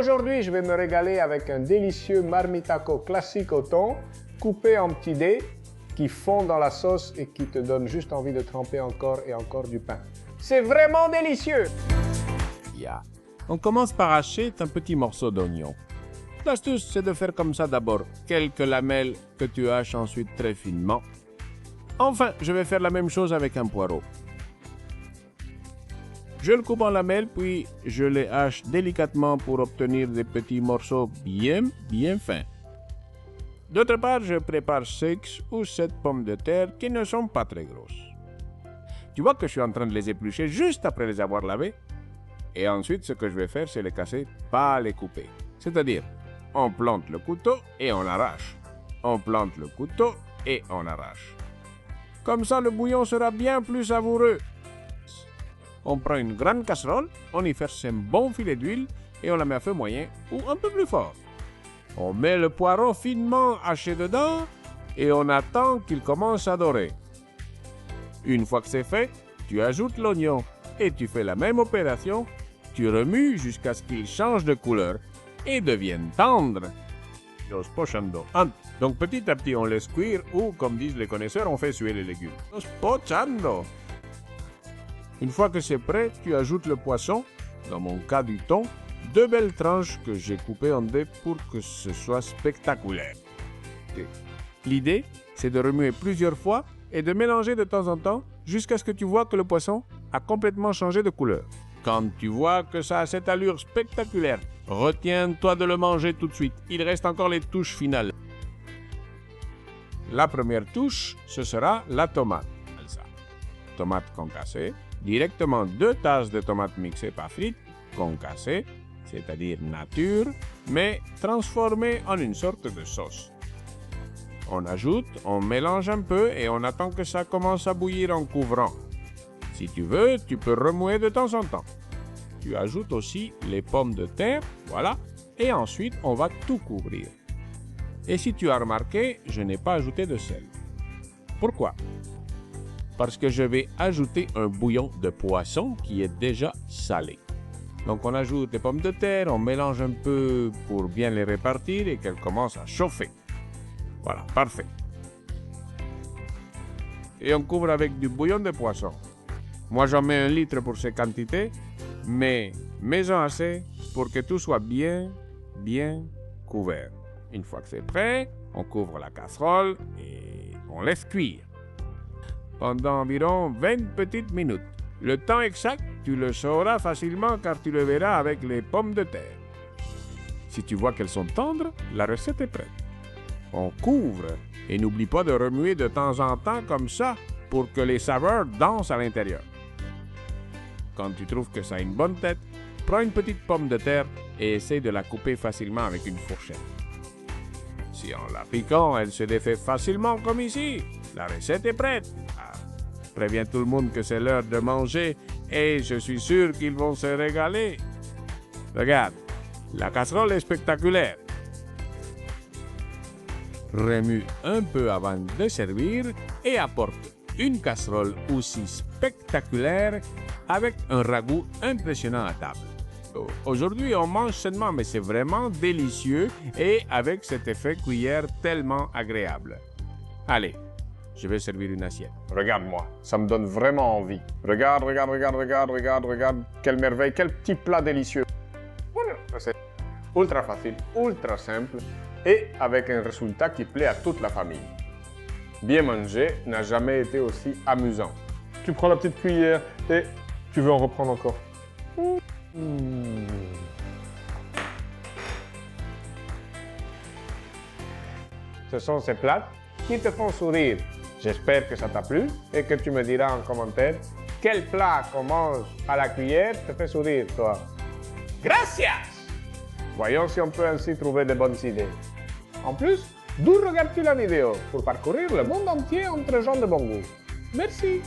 Aujourd'hui, je vais me régaler avec un délicieux marmitaco classique au thon, coupé en petits dés, qui fond dans la sauce et qui te donne juste envie de tremper encore et encore du pain. C'est vraiment délicieux! Yeah. On commence par hacher un petit morceau d'oignon. L'astuce, c'est de faire comme ça d'abord, quelques lamelles que tu haches ensuite très finement. Enfin, je vais faire la même chose avec un poireau. Je le coupe en lamelles, puis je les hache délicatement pour obtenir des petits morceaux bien fins. D'autre part, je prépare 6 ou 7 pommes de terre qui ne sont pas très grosses. Tu vois que je suis en train de les éplucher juste après les avoir lavées. Et ensuite, ce que je vais faire, c'est les casser, pas les couper. C'est-à-dire, on plante le couteau et on arrache. On plante le couteau et on arrache. Comme ça, le bouillon sera bien plus savoureux. On prend une grande casserole, on y verse un bon filet d'huile et on la met à feu moyen ou un peu plus fort. On met le poireau finement haché dedans et on attend qu'il commence à dorer. Une fois que c'est fait, tu ajoutes l'oignon et tu fais la même opération. Tu remues jusqu'à ce qu'il change de couleur et devienne tendre. Los pochando. Donc petit à petit, on laisse cuire ou, comme disent les connaisseurs, on fait suer les légumes. Los pochando. Une fois que c'est prêt, tu ajoutes le poisson, dans mon cas du thon, 2 belles tranches que j'ai coupées en dés pour que ce soit spectaculaire. L'idée, c'est de remuer plusieurs fois et de mélanger de temps en temps jusqu'à ce que tu vois que le poisson a complètement changé de couleur. Quand tu vois que ça a cette allure spectaculaire, retiens-toi de le manger tout de suite. Il reste encore les touches finales. La première touche, ce sera la tomate. Tomate concassée. Directement 2 tasses de tomates mixées pas frites, concassées, c'est-à-dire nature, mais transformées en une sorte de sauce. On ajoute, on mélange un peu et on attend que ça commence à bouillir en couvrant. Si tu veux, tu peux remuer de temps en temps. Tu ajoutes aussi les pommes de terre, voilà, et ensuite on va tout couvrir. Et si tu as remarqué, je n'ai pas ajouté de sel. Pourquoi? Parce que je vais ajouter un bouillon de poisson qui est déjà salé. Donc on ajoute les pommes de terre, on mélange un peu pour bien les répartir et qu'elles commencent à chauffer. Voilà, parfait. Et on couvre avec du bouillon de poisson. Moi j'en mets 1 litre pour ces quantités, mais mets-en assez pour que tout soit bien couvert. Une fois que c'est prêt, on couvre la casserole et on laisse cuire. Pendant environ 20 petites minutes. Le temps exact, tu le sauras facilement car tu le verras avec les pommes de terre. Si tu vois qu'elles sont tendres, la recette est prête. On couvre et n'oublie pas de remuer de temps en temps comme ça pour que les saveurs dansent à l'intérieur. Quand tu trouves que ça a une bonne tête, prends une petite pomme de terre et essaie de la couper facilement avec une fourchette. Si en la piquant, elle se défait facilement comme ici, la recette est prête. Préviens tout le monde que c'est l'heure de manger et je suis sûr qu'ils vont se régaler. Regarde, la casserole est spectaculaire. Remue un peu avant de servir et apporte une casserole aussi spectaculaire avec un ragoût impressionnant à table. Aujourd'hui, on mange sainement, mais c'est vraiment délicieux et avec cet effet cuillère tellement agréable. Allez, je vais servir une assiette. Regarde-moi, ça me donne vraiment envie. Regarde, quelle merveille, quel petit plat délicieux. Voilà, c'est ultra facile, ultra simple et avec un résultat qui plaît à toute la famille. Bien manger n'a jamais été aussi amusant. Tu prends la petite cuillère et tu veux en reprendre encore. Ce sont ces plats qui te font sourire. J'espère que ça t'a plu et que tu me diras en commentaire quel plat qu'on mange à la cuillère te fait sourire, toi. Gracias! Voyons si on peut ainsi trouver de bonnes idées. En plus, d'où regardes-tu la vidéo? Pour parcourir le monde entier entre gens de bon goût. Merci!